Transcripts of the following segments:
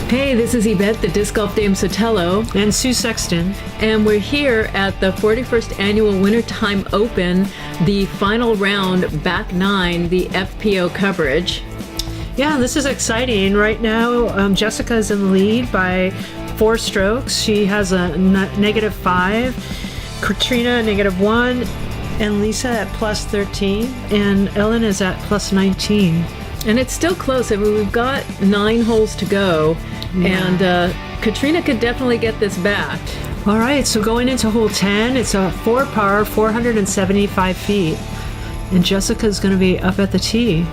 Hey, this is Yvette, the Disc Golf Dame Sotelo. And Sue Sexton. And we're here at the 41st Annual Wintertime Open, the final round, back nine, the FPO coverage. Yeah, this is exciting. Right now, Jessica is in the lead by 4 strokes. She has a -5, Catrina -1, and Lisa at +13, and Ellen is at +19. And it's still close. I mean, we've got 9 holes to go, and Catrina could definitely get this back. All right, so going into hole 10, it's a 4-par, 475 feet, and Jessica's going to be up at the tee.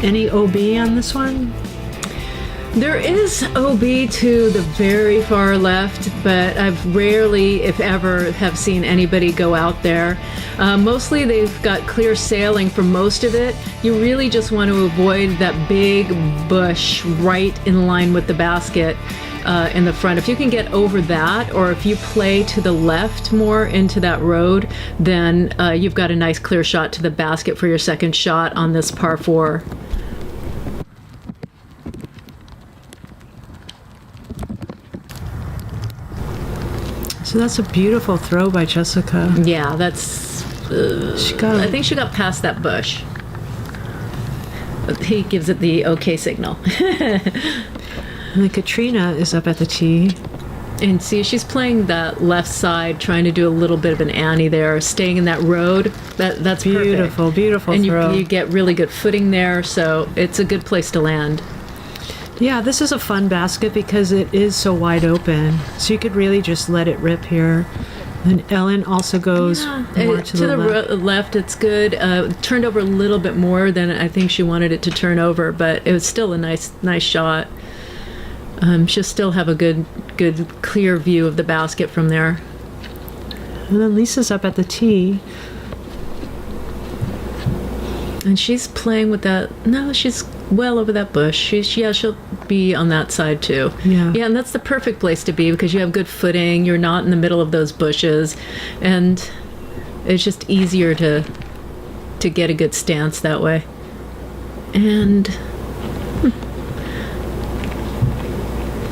Any OB on this one? There is OB to the very far left, but I've rarely, if ever, have seen anybody go out there. Mostly they've got clear sailing for most of it. You really just want to avoid that big bush right in line with the basket in the front. If you can get over that, or if you play to the left more into that road, then you've got a nice clear shot to the basket for your second shot on this par 4. So that's a beautiful throw by Jessica. Yeah, that's... I think she got past that bush. He gives it the okay signal. And then Catrina is up at the tee. And see, she's playing that left side, trying to do a little bit of an Annie there, staying in that road. That's beautiful, perfect. Beautiful and throw. You get really good footing there, so it's a good place to land. Yeah, this is a fun basket because it is so wide open. So you could really just let it rip here. And Ellen also goes more to the left. Left, it's good. Turned over a little bit more than I think she wanted it to turn over, but it was still a nice shot. She'll still have a good clear view of the basket from there. And then Lisa's up at the tee. And she's playing with that. No, she's well over that bush. She'll be on that side too. Yeah, and that's the perfect place to be because you have good footing. You're not in the middle of those bushes, and it's just easier to get a good stance that way. And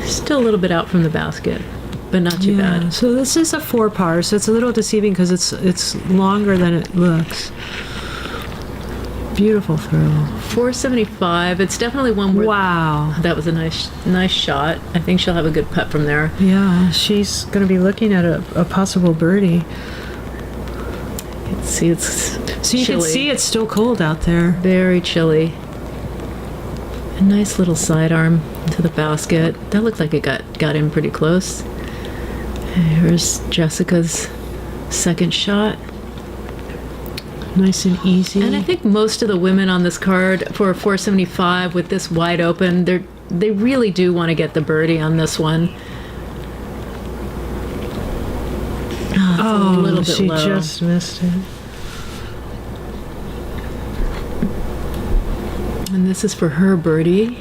still a little bit out from the basket, but not too bad. So this is a 4-par, so it's a little deceiving because it's longer than it looks. Beautiful throw. 475. It's definitely one where... Wow. That was a nice shot. I think she'll have a good putt from there. Yeah, she's going to be looking at a possible birdie. See, it's so you chilly. Can see it's still cold out there. Very chilly. A nice little sidearm to the basket. That looked like it got in pretty close. Here's Jessica's second shot. Nice and easy. And I think most of the women on this card for 475 with this wide open, they really do want to get the birdie on this one. Oh, a little bit she low. Just missed it. And this is for her birdie.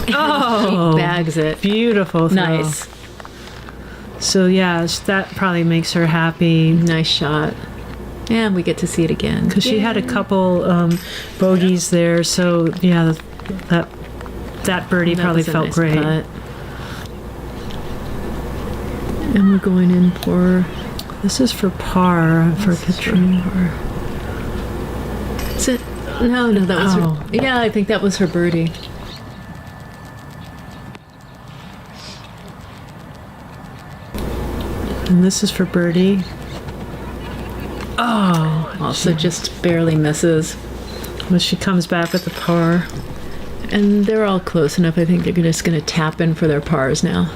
Oh, she bags it. Beautiful throw. Nice. So yeah, that probably makes her happy. Nice shot. And we get to see it again. Because she had a couple bogeys there, so yeah, that birdie probably felt great. Putt. And we're going in for... This is for par for Catrina. Is it? No, that was her. Yeah, I think that was her birdie. And this is for birdie. Oh, Also just barely misses. Well, she comes back with the par. And they're all close enough. I think they're just going to tap in for their pars now.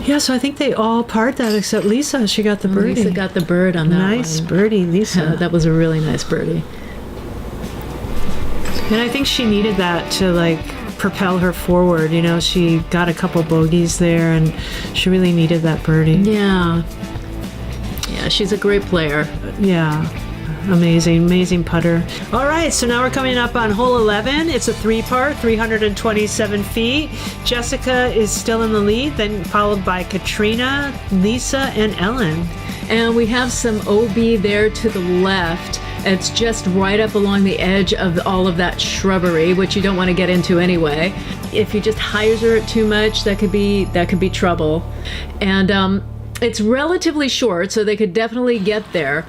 Yeah, so I think they all parred that except Lisa. She got the birdie. Lisa got the bird on that Nice one. birdie, Lisa. That was a really nice birdie. And I think she needed that to propel her forward. You know, she got a couple bogeys there and she really needed that birdie. Yeah, she's a great player. Yeah, amazing putter. All right, so now we're coming up on hole 11. It's a 3-par, 327 feet. Jessica is still in the lead, then followed by Catrina, Lisa, and Ellen. And we have some OB there to the left. It's just right up along the edge of all of that shrubbery, which you don't want to get into anyway. If you just hyzer it too much, that could be trouble. And it's relatively short, so they could definitely get there.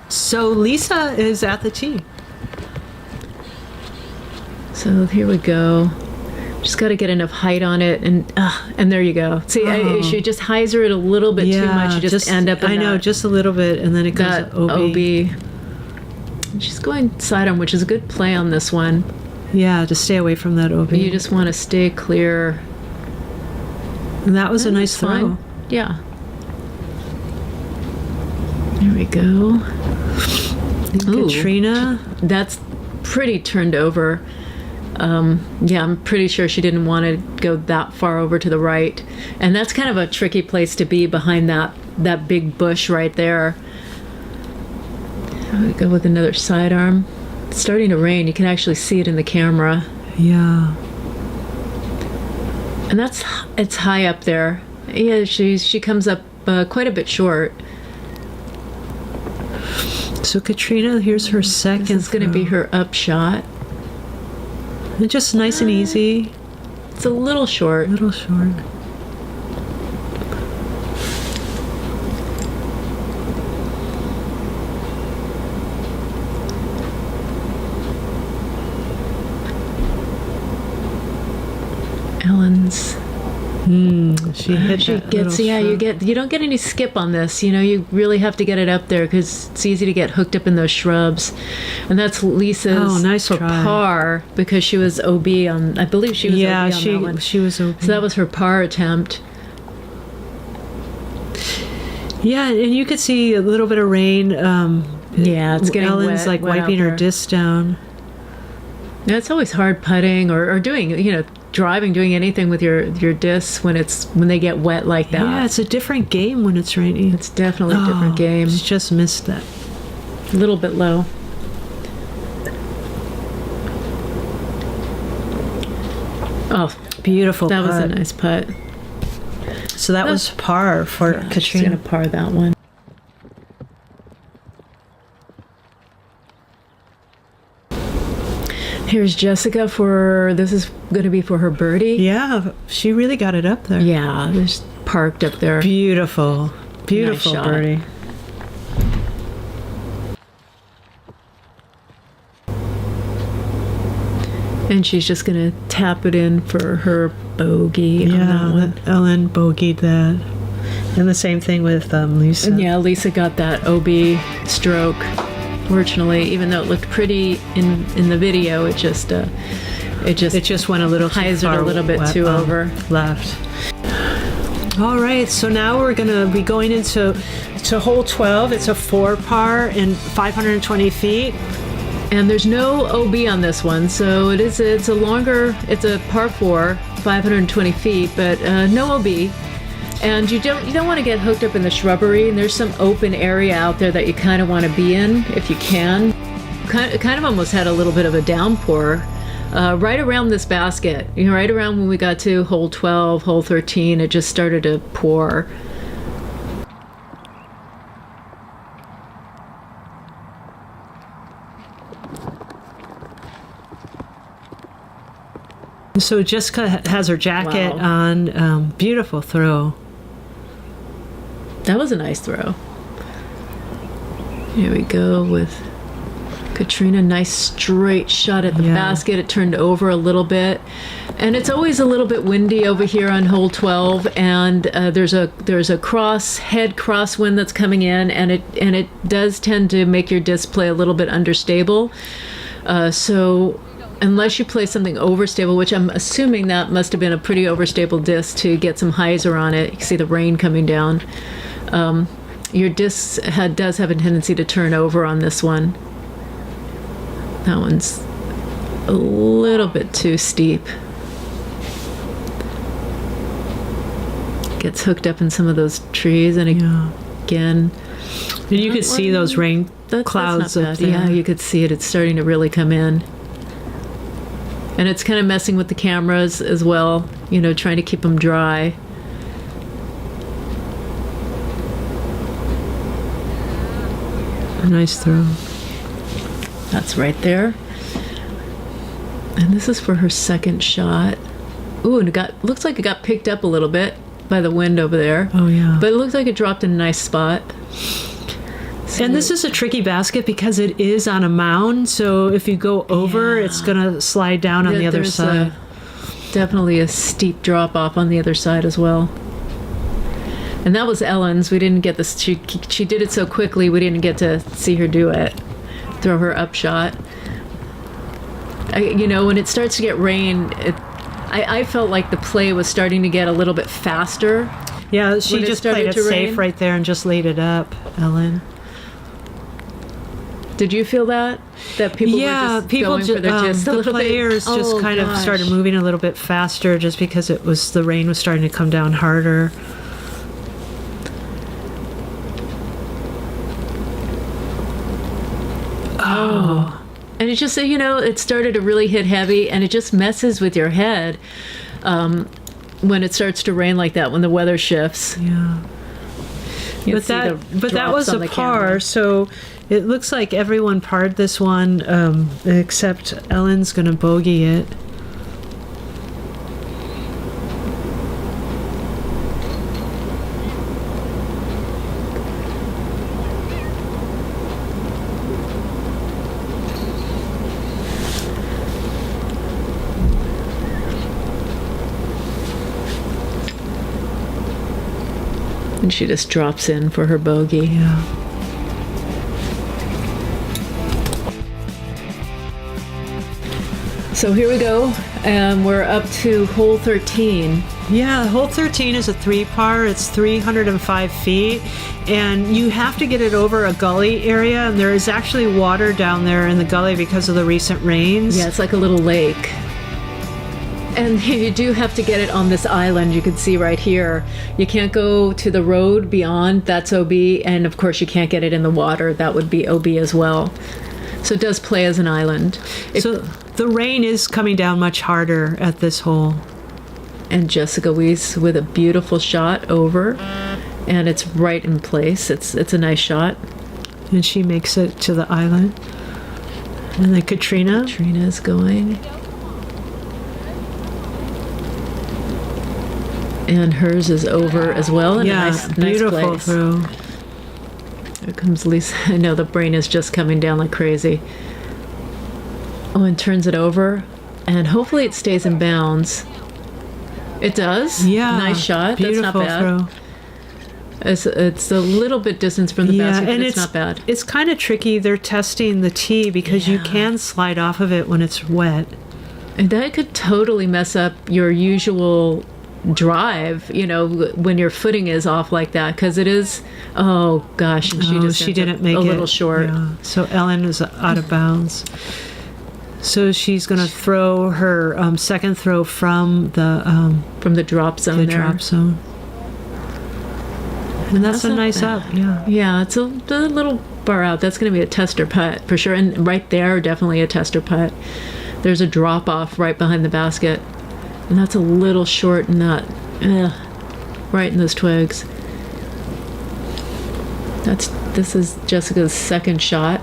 So Lisa is at the tee. So here we go. Just got to get enough height on it, and there you go. See, if you just hyzer it a little bit too much, you just end up in just a little bit, and then it goes that OB. And she's going sidearm, which is a good play on this one. Yeah, to stay away from that OB. You just want to stay clear. And that was a nice throw. Fine. Yeah. There we go. Catrina. That's pretty turned over. Yeah, I'm pretty sure she didn't want to go that far over to the right. And that's kind of a tricky place to be behind that big bush right there. We go with another sidearm. It's starting to rain. You can actually see it in the camera. Yeah. And it's high up there. Yeah, she comes up quite a bit short. So Catrina, here's her second. This is going to be her up shot. And just nice and easy. It's a little short. Ellen's. She hit She gets, you don't get any skip on this. You know, you really have to get it up there because it's easy to get hooked up in those shrubs. And that's Lisa's nice for try. Par because she was OB on, I believe she was OB on that one. She was OB. So that was her par attempt. Yeah, and you could see a little bit of rain. Yeah, it's getting Ellen's wet, like wet wiping out her there. disc down. Yeah, it's always hard putting or doing, driving, doing anything with your discs when they get wet like that. Yeah, it's a different game when it's raining. It's definitely a different game. She just missed that. A little bit low. Oh, Beautiful that was a putt. nice putt. So that was par for She's Catrina. going to par that one. Here's Jessica this is going to be for her birdie. Yeah, she really got it up there. Yeah, there's parked up there. Beautiful Nice shot. birdie. And she's just going to tap it in for her bogey on that one. Ellen bogeyed that. And the same thing with Lisa. Yeah, Lisa got that OB stroke. Fortunately, even though it looked pretty in the video, it just It just went a little too hyzered far a little bit too over. left. All right, so now we're going to be going into hole 12. It's a 4 par and 520 feet. And there's no OB on this one, so it's a par 4, 520 feet, but no OB. And you don't want to get hooked up in the shrubbery, and there's some open area out there that you kind of want to be in if you can. Kind of almost had a little bit of a downpour right around this basket. Right around when we got to hole 12, hole 13, it just started to pour. So Jessica has her jacket Wow. on. Beautiful throw. That was a nice throw. Here we go with Catrina. Nice straight shot at the basket. It turned over a little bit. And it's always a little bit windy over here on hole 12, and there's a head crosswind that's coming in, and it does tend to make your disc play a little bit understable. So unless you play something overstable, which I'm assuming that must have been a pretty overstable disc to get some hyzer on it. You can see the rain coming down. Your disc does have a tendency to turn over on this one. That one's a little bit too steep. Gets hooked up in some of those trees, and again, And you could see those rain clouds that's not up bad. there. Yeah, you could see it. It's starting to really come in. And it's kind of messing with the cameras as well, trying to keep them dry. Nice throw. That's right there. And this is for her second shot. Ooh, and looks like it got picked up a little bit by the wind over there. Oh, yeah. But it looks like it dropped in a nice spot. So, and this is a tricky basket because it is on a mound. So if you go over, it's going to slide down on the other side. Definitely a steep drop off on the other side as well. And that was Ellen's. We didn't get this. She did it so quickly, we didn't get to see her do it. Throw her up shot. When it starts to get rain, I felt like the play was starting to get a little bit faster. Yeah, she just played it safe right there and just laid it up, Ellen. Did you feel that? That people were just going for their gist a little bit? The players just kind of started moving a little bit faster just because the rain was starting to come down harder. Oh. And it just, it started to really hit heavy, and it just messes with your head when it starts to rain like that, when the weather shifts. Yeah. But that was a par, camera. So it looks like everyone parred this one, except Ellen's going to bogey it. And she just drops in for her bogey. Yeah. So here we go. We're up to hole 13. Yeah, hole 13 is a 3-par. It's 305 feet. And you have to get it over a gully area. And there is actually water down there in the gully because of the recent rains. Yeah, it's like a little lake. And you do have to get it on this island you can see right here. You can't go to the road beyond, that's OB, and of course you can't get it in the water, that would be OB as well. So it does play as an island. So the rain is coming down much harder at this hole. And Jessica Weese with a beautiful shot over, and it's right in place. It's a nice shot. And she makes it to the island. And then Catrina is going. And hers is over as well. In a nice beautiful place. throw. Here comes Lisa. I know the brain is just coming down like crazy. Oh, and turns it over. And hopefully it stays in bounds. It does. Yeah. Nice shot. Beautiful That's not bad. Throw. It's a little bit distance from the basket, but it's not bad. It's kind of tricky. They're testing the tee because you can slide off of it when it's wet. And that could totally mess up your usual drive, when your footing is off like that, because it is, oh gosh, and she didn't make it a little short. Yeah. So Ellen is out of bounds. So she's going to throw her second throw from the drop zone. Drop zone. And that's a nice up. Yeah. Yeah, it's a little bar out. That's going to be a tester putt for sure. And right there, definitely a tester putt. There's a drop off right behind the basket. And that's a little short in that, right in those twigs. This is Jessica's second shot.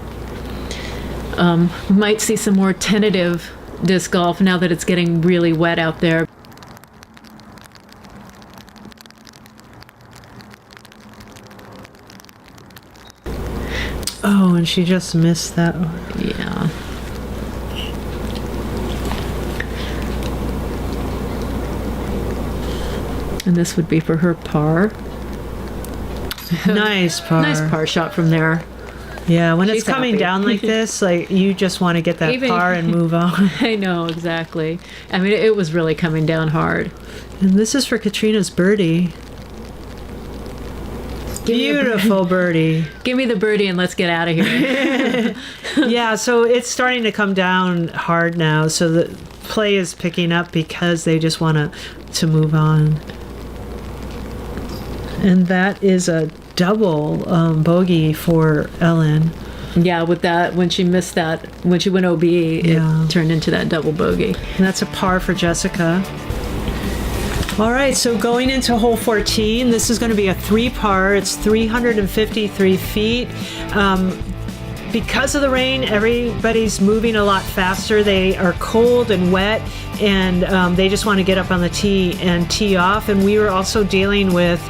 Might see some more tentative disc golf now that it's getting really wet out there. Oh, and she just missed that one. Yeah. And this would be for her par. Nice par. Nice par shot from there. Yeah, when it's coming down like this, like you just want to get that par and move on. I know, exactly. I mean, it was really coming down hard. And this is for Catrina's birdie. Beautiful birdie. Give me the birdie and let's get out of here. Yeah, so it's starting to come down hard now. So the play is picking up because they just want to move on. And that is a double bogey for Ellen. Yeah, with that, when she missed that, when she went OB, it turned into that double bogey. And that's a par for Jessica. All right, so going into hole 14, this is going to be a 3-par. It's 353 feet. because of the rain, everybody's moving a lot faster. They are cold and wet, and they just want to get up on the tee and tee off. And we were also dealing with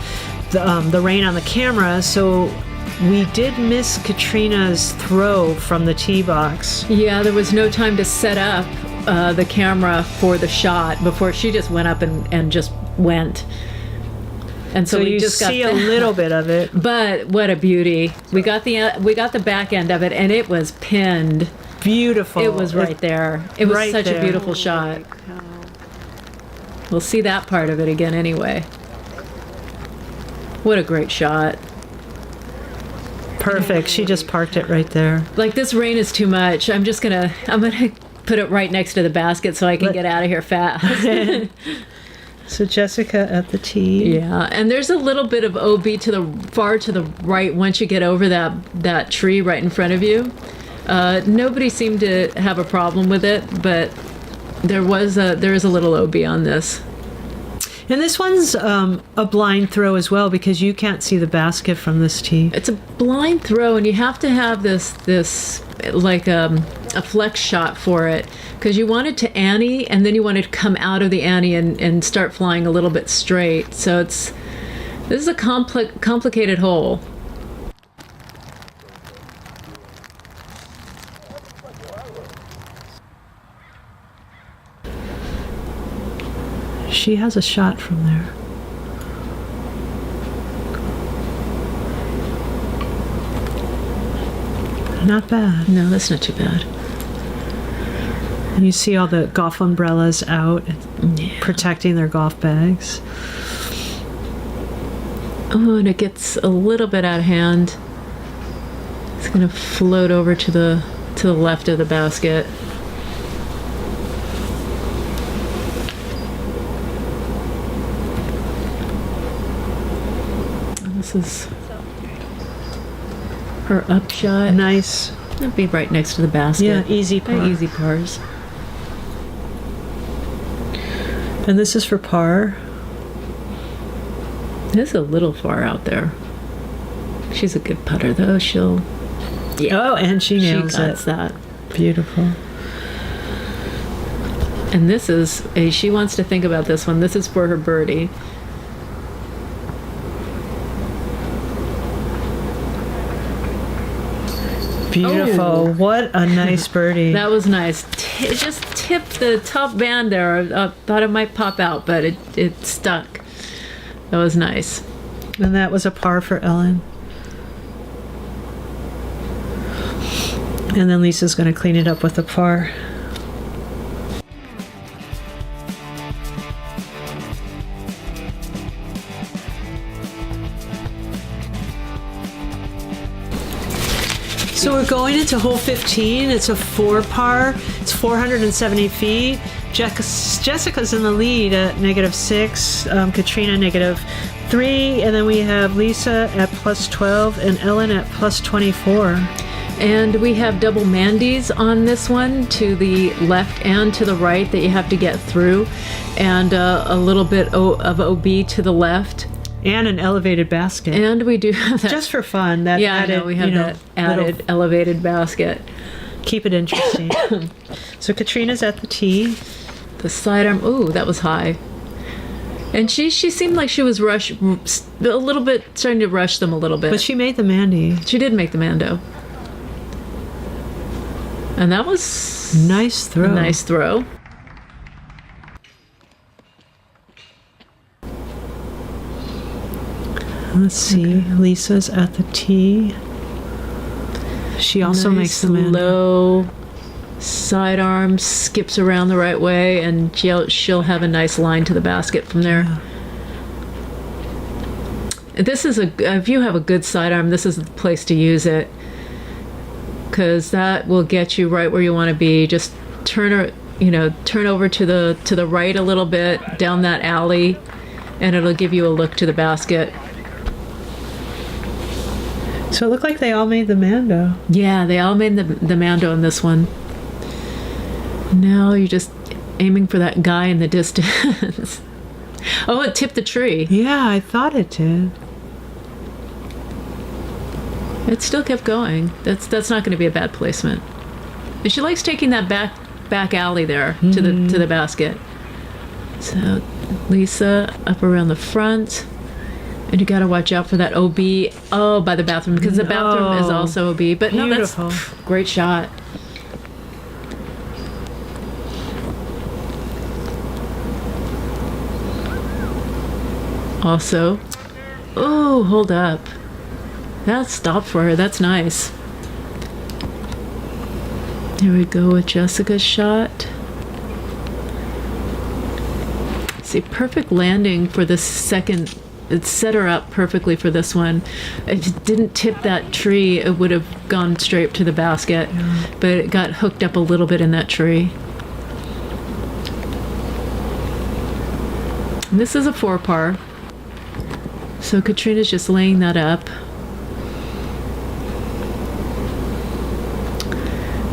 the rain on the camera, so we did miss Catrina's throw from the tee box. Yeah, there was no time to set up the camera for the shot before she just went up and just went. And so we you just see got a little bit of it. But what a beauty! We got the back end of it, and it was pinned. Beautiful. It was right there. It was right such there. a beautiful shot. We'll see that part of it again anyway. What a great shot. Perfect. She just parked it right there. Like, this rain is too much. I'm gonna put it right next to the basket so I can get out of here fast. So Jessica at the tee. Yeah, and there's a little bit of OB far to the right once you get over that tree right in front of you. Nobody seemed to have a problem with it, but there is a little OB on this. And this one's a blind throw as well, because you can't see the basket from this tee. It's a blind throw, and you have to have this like a flex shot for it, because you want it to ante, and then you want it to come out of the ante and start flying a little bit straight. So this is a complicated hole. She has a shot from there. Not bad. No, that's not too bad. And you see all the golf umbrellas out, protecting their golf bags. Oh, and it gets a little bit out of hand. It's going to float over to the left of the basket. This is her up shot. Nice. It'll be right next to the basket. Yeah, easy par. Easy pars. And this is for par. This is a little far out there. She's a good putter, though. Oh, and she nails she cuts that. Beautiful. And this is she wants to think about this one. This is for her birdie. Beautiful. Oh. What a nice birdie. That was nice. It just tipped the top band there. I thought it might pop out, but it stuck. That was nice. And that was a par for Ellen. And then Lisa's going to clean it up with a par. So we're going into hole 15. It's a 4-par. It's 470 feet. Jessica's in the lead at -6. Catrina -3. And then we have Lisa at +12 and Ellen at +24. And we have double Mandys on this one, to the left and to the right, that you have to get through. And a little bit of OB to the left. And an elevated basket. And we do have that. Just for fun. That added, I know, we have that added elevated basket. Keep it interesting. So Catrina's at the tee. The sidearm, ooh, that was high. And she seemed like she was a little bit, starting to rush them a little bit. But she made the Mandy. She did make the Mando. And that was nice throw. A nice throw. Let's see. Okay. Lisa's at the tee. She also makes the Mando. Low sidearm, skips around the right way, and she'll have a nice line to the basket from there. Yeah. This is if you have a good sidearm, this is the place to use it, because that will get you right where you want to be. Just turn over to the right a little bit down that alley, and it'll give you a look to the basket. So it looked like they all made the Mando. Yeah, they all made the Mando in this one. Now you're just aiming for that guy in the distance. Oh, it tipped the tree. Yeah, I thought it did. It still kept going. That's not going to be a bad placement. And she likes taking that back alley there to the basket. So Lisa up around the front. And you got to watch out for that OB. Oh, by the bathroom, because the bathroom is also OB. But no, that's great shot. Also, oh, hold up. That stopped for her. That's nice. Here we go with Jessica's shot. See, perfect landing for the second. It set her up perfectly for this one. If it didn't tip that tree, it would have gone straight to the basket. Yeah. But it got hooked up a little bit in that tree. And this is a 4-par. So Catrina's just laying that up.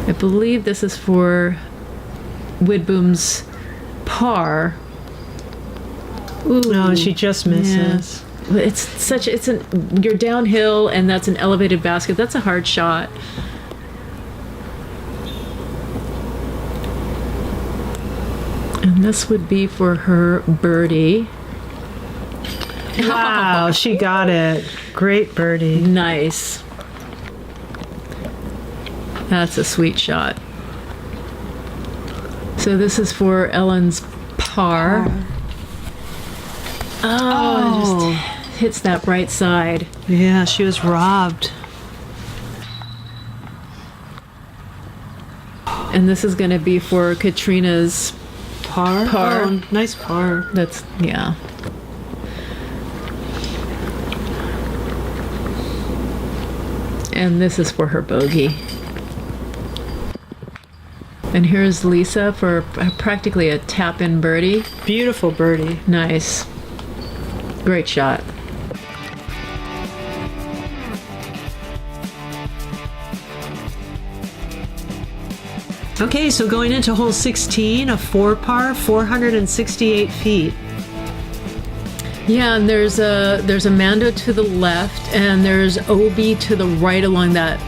I believe this is for Widboom's par. Ooh, no, she just misses. Yeah. You're downhill and that's an elevated basket. That's a hard shot. And this would be for her birdie. Wow, she got it. Great birdie. Nice. That's a sweet shot. So this is for Ellen's par. Oh, it just hits that right side. Yeah, she was robbed. And this is going to be for Catrina's par. Oh, nice par. That's, yeah. And this is for her bogey. And here's Lisa for practically a tap-in birdie. Beautiful birdie. Nice. Great shot. Okay, so going into hole 16, a 4-par, 468 feet. Yeah, and there's a Mando to the left, and there's OB to the right along that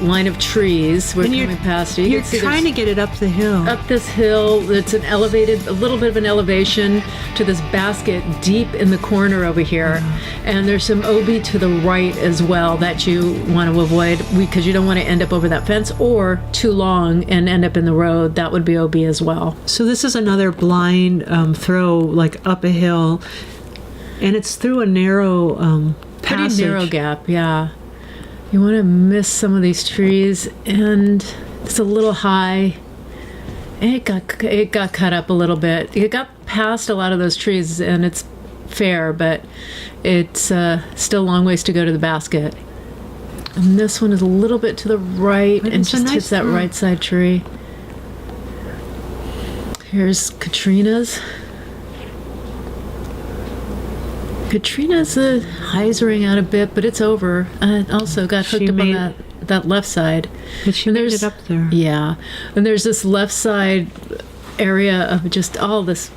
line of trees we're coming past. You're trying to get it up the hill. Up this hill, it's a little bit of an elevation to this basket deep in the corner over here. And there's some OB to the right as well that you want to avoid because you don't want to end up over that fence or too long and end up in the road. That would be OB as well. So this is another blind throw, like up a hill. And it's through a narrow passage. Pretty narrow gap, yeah. You want to miss some of these trees, and it's a little high. It got cut up a little bit. It got past a lot of those trees, and it's fair, but it's still a long ways to go to the basket. And this one is a little bit to the right, and just hits that right side tree. Here's Catrina's. Katrina's hyzering out a bit, but it's over. Also got hooked up on that left side. But she made it up there. Yeah. And there's this left side area of just all this,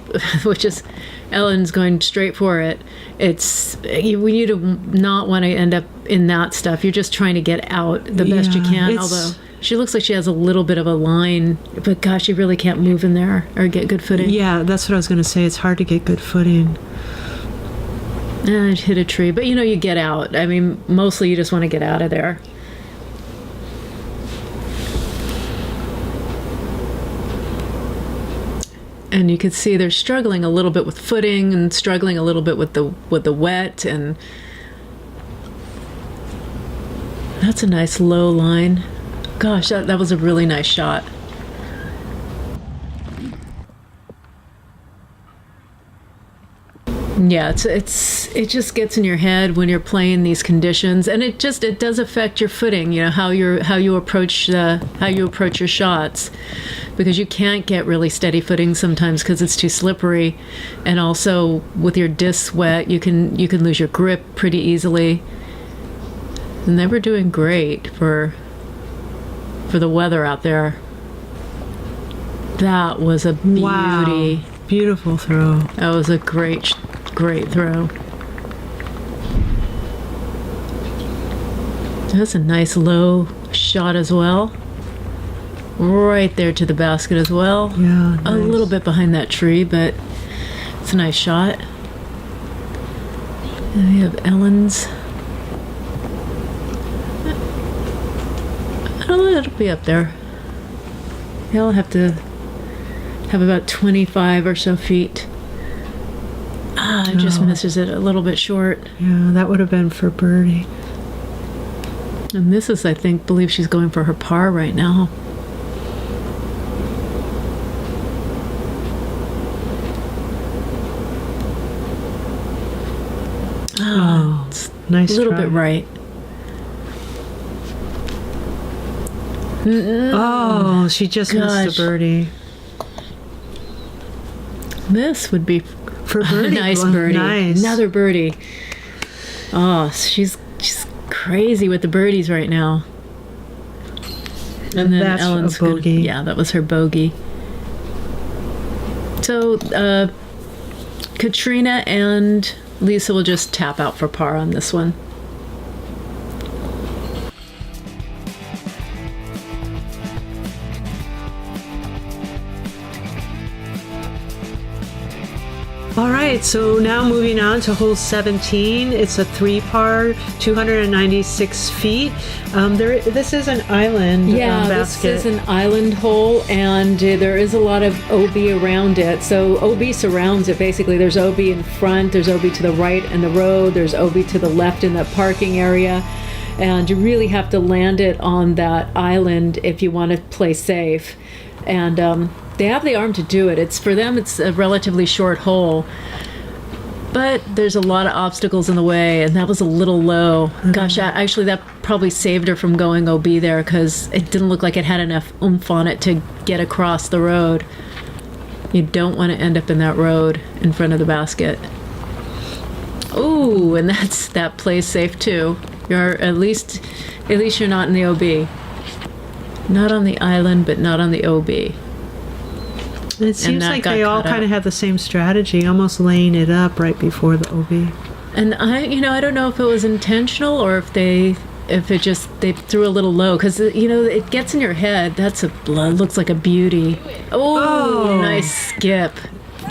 which is Ellen's going straight for it. We do not want to end up in that stuff. You're just trying to get out the best you can, although she looks like she has a little bit of a line, but gosh, you really can't move in there or get good footing. Yeah, that's what I was going to say. It's hard to get good footing. And it hit a tree, but you get out. I mean, mostly you just want to get out of there. And you can see they're struggling a little bit with footing and struggling a little bit with the wet, and that's a nice low line. Gosh, that was a really nice shot. Yeah, it just gets in your head when you're playing these conditions, and it does affect your footing. How you approach your shots, because you can't get really steady footing sometimes because it's too slippery, and also with your discs wet, you can lose your grip pretty easily. And they were doing great for the weather out there. That was a beauty. Wow. Beautiful throw. That was a great throw. That's a nice low shot as well. Right there to the basket as well. Yeah, nice. A little bit behind that tree, but it's a nice shot. And we have Ellen's. I don't know, it'll be up there. Yeah, I'll have to have about 25 or so feet. It just misses it a little bit short. Yeah, that would have been for birdie. And this is, I believe she's going for her par right now. It's nice a little try. bit right. Oh, she just missed the birdie. This would be for birdie. Nice birdie. Nice. Another birdie. Oh, she's crazy with the birdies right now. And then that's Ellen's a bogey. Yeah, that was her bogey. So Catrina and Lisa will just tap out for par on this one. All right, so now moving on to hole 17. It's a 3-par, 296 feet. This is an island basket. This is an island hole, and there is a lot of OB around it. So OB surrounds it, basically. There's OB in front, there's OB to the right in the road, there's OB to the left in the parking area. And you really have to land it on that island if you want to play safe. And they have the arm to do it. It's for them, it's a relatively short hole. But there's a lot of obstacles in the way, and that was a little low. Mm-hmm. Gosh, actually, that probably saved her from going OB there because it didn't look like it had enough oomph on it to get across the road. You don't want to end up in that road in front of the basket. Ooh, and that plays safe too. You're at least you're not in the OB. Not on the island, but not on the OB. It seems like they all kind of have the same strategy, almost laying it up right before the OB. And I don't know if it was intentional or if they threw a little low because it gets in your head. Looks like a beauty. Oh, nice skip.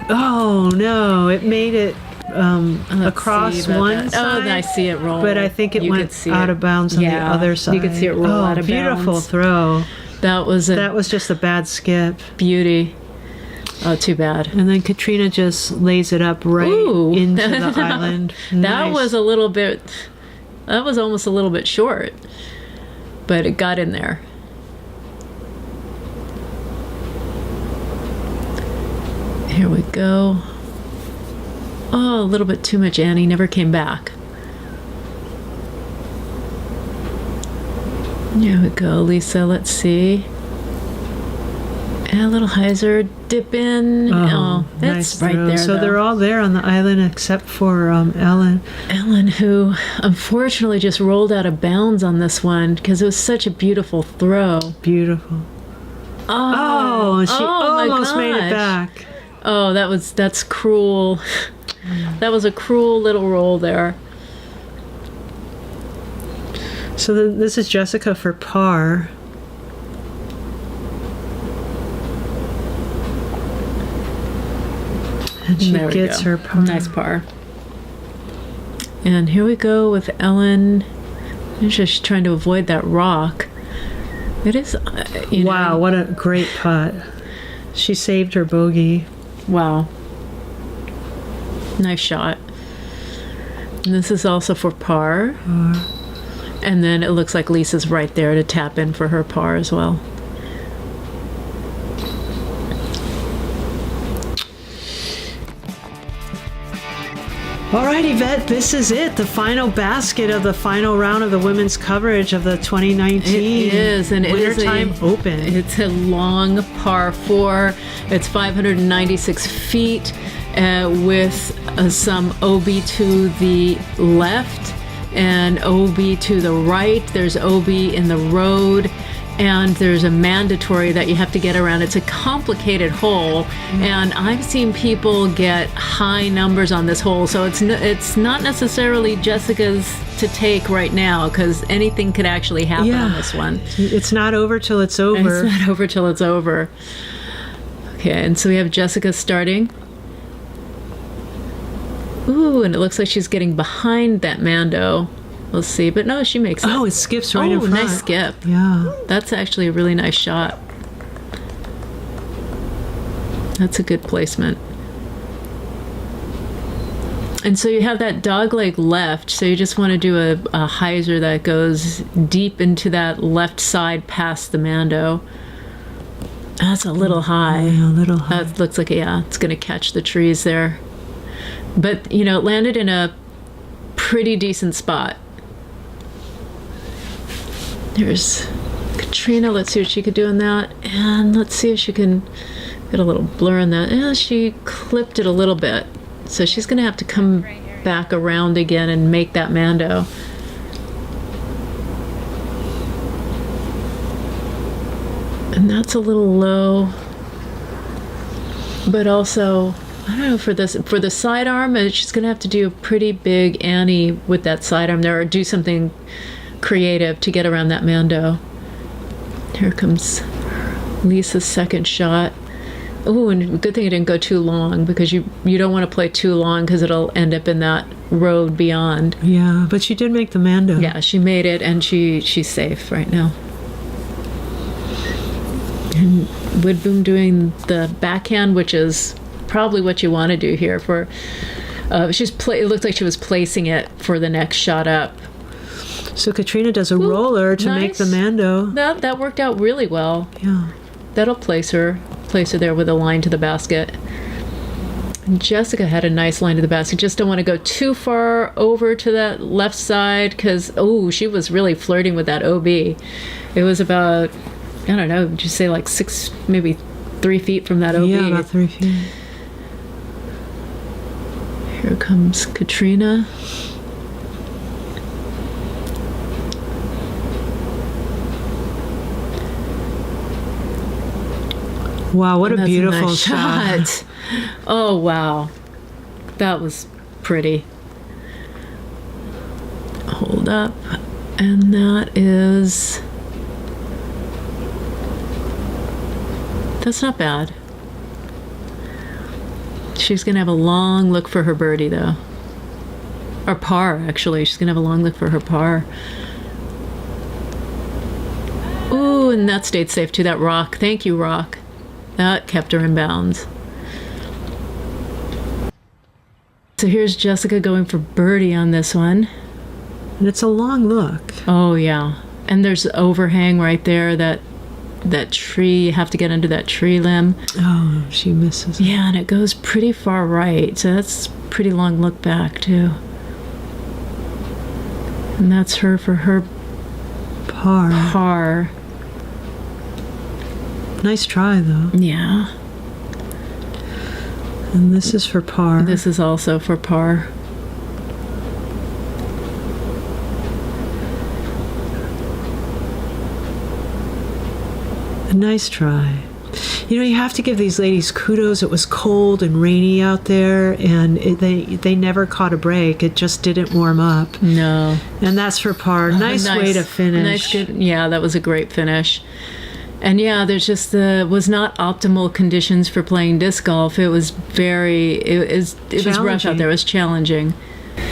Oh no, it made it across one side. Oh, I see it roll. But I think it went out of bounds on the other side. You could see it roll out of bounds. Beautiful throw. That was just a bad skip. Beauty. Oh, too bad. And then Catrina just lays it up right into the island. Nice. That was almost a little bit short, but it got in there. Here we go. Oh, a little bit too much, Annie. Never came back. Here we go, Lisa. Let's see. And a little hyzer, dip in. Oh, that's nice right there. So they're all there on the island except for Ellen. Ellen, who unfortunately just rolled out of bounds on this one because it was such a beautiful throw. Beautiful. Oh, she almost made it back. Oh, that's cruel. That was a cruel little roll there. So this is Jessica for par. And she gets her par. Nice par. And here we go with Ellen. She's just trying to avoid that rock. It is, wow, what a great putt. She saved her bogey. Wow. Nice shot. And this is also for par. And then it looks like Lisa's right there to tap in for her par as well. All right, Yvette, this is it. The final basket of the final round of the women's coverage of the 2019 it is, and Wintertime Open. It's a long par 4. It's 596 feet with some OB to the left and OB to the right. There's OB in the road. and there's a mandatory that you have to get around. It's a complicated hole, and I've seen people get high numbers on this hole, so it's not necessarily Jessica's to take right now, because anything could actually happen on this one. It's not over till it's over. It's not over till it's over. Okay, and so we have Jessica starting. Ooh, and it looks like she's getting behind that Mando. We'll see, but no, she makes it. Oh, it skips right in front. Nice skip. Yeah. That's actually a really nice shot. That's a good placement. And so you have that dogleg left, so you just want to do a hyzer that goes deep into that left side past the Mando. That's a little high. Yeah, a little high. That looks like, it's going to catch the trees there. But, it landed in a pretty decent spot. There's Catrina. Let's see what she could do in that. And let's see if she can get a little blur in that. Yeah, she clipped it a little bit. So she's going to have to come back around again and make that Mando. And that's a little low. But also, I don't know, for the sidearm, she's going to have to do a pretty big Annie with that sidearm there, or do something creative to get around that Mando. Here comes Lisa's second shot. Oh, and good thing it didn't go too long, because you don't want to play too long, because it'll end up in that road beyond. Yeah, but she did make the Mando. Yeah, she made it, and she's safe right now. And Widboom doing the backhand, which is probably what you want to do here. For it looked like she was placing it for the next shot up. So Catrina does a roller to make the Mando. That worked out really well. Yeah. That'll place her there with a line to the basket. And Jessica had a nice line to the basket. Just don't want to go too far over to that left side, because she was really flirting with that OB. It was about, I don't know, would you say like 6, maybe 3 feet from that OB? Yeah, about 3 feet. Here comes Catrina. Wow, what a beautiful nice shot. Oh, wow. That was pretty. Hold up. And that is... That's not bad. She's going to have a long look for her birdie, though. Or par, actually. She's going to have a long look for her par. Ooh, and that stayed safe, too. That rock. Thank you, rock. That kept her in bounds. So here's Jessica going for birdie on this one. And it's a long look. Oh, yeah. And there's overhang right there, that tree. You have to get under that tree limb. Oh, she misses it. Yeah, and it goes pretty far right. So that's a pretty long look back, too. And that's her for her par. Nice try, though. Yeah. And this is for par. This is also for par. A nice try. You have to give these ladies kudos. It was cold and rainy out there, and they never caught a break. It just didn't warm up. No. And that's for par. Nice way to finish. Nice, good. Yeah, that was a great finish. And yeah, there's just was not optimal conditions for playing disc golf. It was it was rough out there. It was challenging.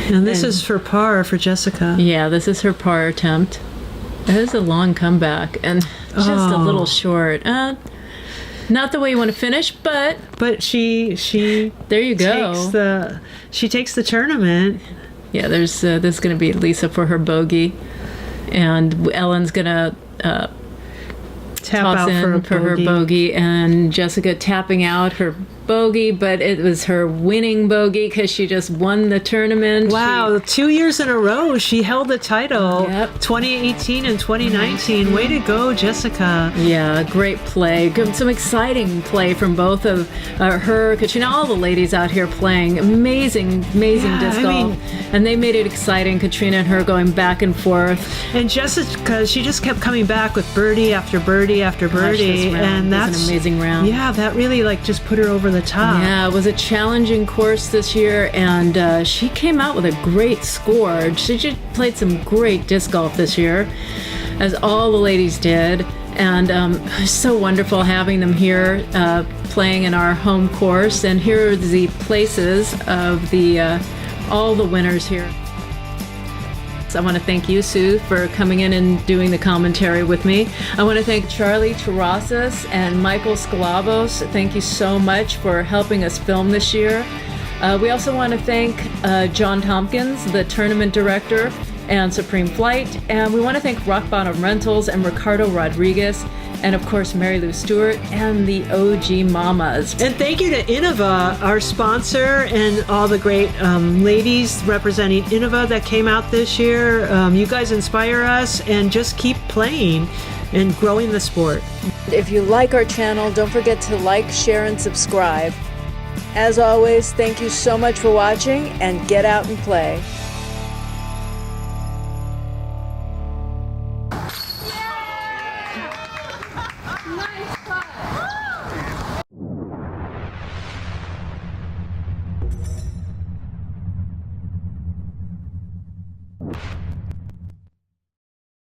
And this is for par for Jessica. Yeah, this is her par attempt. It is a long comeback and just a little short. Not the way you want to finish, but she there you go. She takes the tournament. Yeah, there's going to be Lisa for her bogey, and Ellen's going to tap toss out in for her bogey, and Jessica tapping out her bogey, but it was her winning bogey because she just won the tournament. Wow, 2 years in a row she held the title. Yep. 2018 and 2019. Way to go, Jessica. Yeah, great play. Some exciting play from both of her, Catrina, all the ladies out here playing. Amazing disc golf. And they made it exciting, Catrina and her going back and forth. And Jessica, she just kept coming back with birdie after birdie after birdie. And that's an amazing round. Yeah, that really just put her over the top. Yeah, it was a challenging course this year, and she came out with a great score. She just played some great disc golf this year, as all the ladies did. And it's so wonderful having them here playing in our home course. And here are the places of all the winners here. I want to thank you, Sue, for coming in and doing the commentary with me. I want to thank Charlie Terrazas and Michael Sklavos. Thank you so much for helping us film this year. We also want to thank John Tomkins, the tournament director, and Supreme Flight. And we want to thank Rock Bottom Rentals and Ricardo Rodriquez, and of course Mary Lou Stewart and the OG Mamas. And thank you to Innova, our sponsor, and all the great ladies representing Innova that came out this year. You guys inspire us, and just keep playing and growing the sport. If you like our channel, don't forget to like, share, and subscribe. As always, thank you so much for watching, and get out and play. Nice spot.